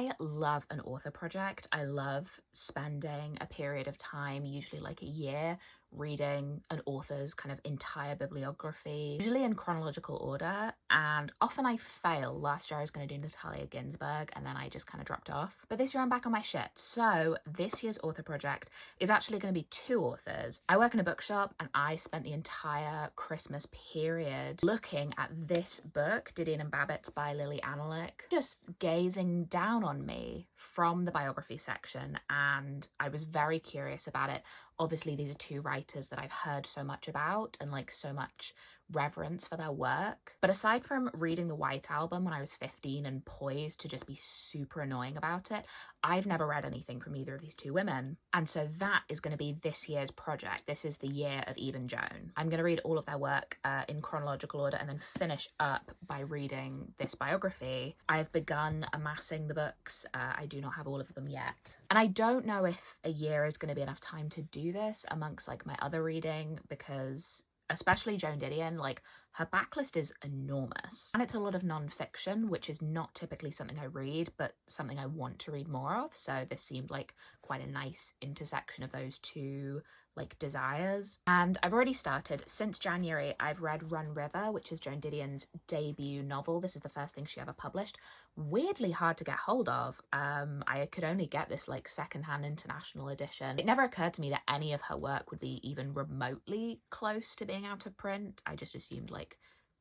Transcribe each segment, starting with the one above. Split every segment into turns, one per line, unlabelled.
I love an author project. I love spending a period of time, usually like a year, reading an author's kind of entire bibliography, usually in chronological order, and often I fail. Last year I was going to do Natalia Ginsburg and then I just kind of dropped off. But this year I'm back on my shit. So this year's author project is actually going to be 2 authors. I work in a bookshop and I spent the entire Christmas period looking at this book, Didion and Babbitts by Lily Analick, just gazing down on me from the biography section, and I was very curious about it. Obviously, these are 2 writers that I've heard so much about and like so much reverence for their work. But aside from reading the White Album when I was 15 and poised to just be super annoying about it, I've never read anything from either of these 2 women. And so that is going to be this year's project. This is the year of Eve and Joan. I'm going to read all of their work in chronological order and then finish up by reading this biography. I've begun amassing the books. I do not have all of them yet. And I don't know if a year is going to be enough time to do this amongst like my other reading, because especially Joan Didion, like her backlist is enormous. And it's a lot of non-fiction, which is not typically something I read, but something I want to read more of. So this seemed like quite a nice intersection of those 2 like desires. And I've already started. Since January, I've read Run River, which is Joan Didion's debut novel. This is the first thing she ever published. Weirdly hard to get hold of. I could only get this like secondhand international edition. It never occurred to me that any of her work would be even remotely close to being out of print. I just assumed like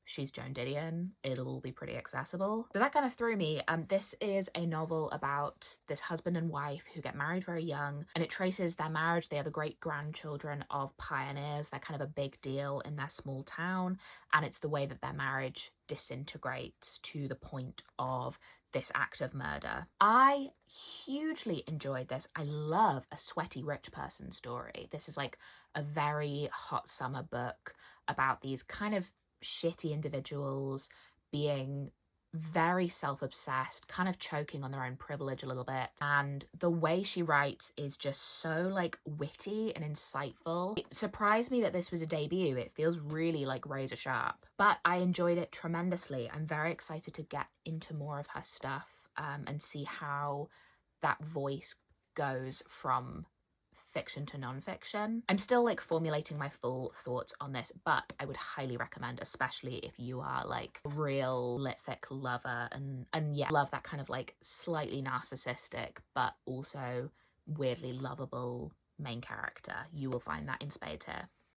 she's Joan Didion, it'll all be pretty accessible. So that kind of threw me. This is a novel about this husband and wife who get married very young, and it traces their marriage. They are the great grandchildren of pioneers. They're kind of a big deal in their small town, and it's the way that their marriage disintegrates to the point of this act of murder. I hugely enjoyed this. I love a sweaty rich person story. This is like a very hot summer book about these kind of shitty individuals being very self-obsessed, kind of choking on their own privilege a little bit. And the way she writes is just so like witty and insightful. It surprised me that this was a debut. It feels really like razor sharp, but I enjoyed it tremendously. I'm very excited to get into more of her stuff and see how that voice goes from fiction to non-fiction. I'm still like formulating my full thoughts on this, but I would highly recommend, especially if you are like a real lit fic lover and yeah, love that kind of like slightly narcissistic but also weirdly lovable main character. You will find that in spades here.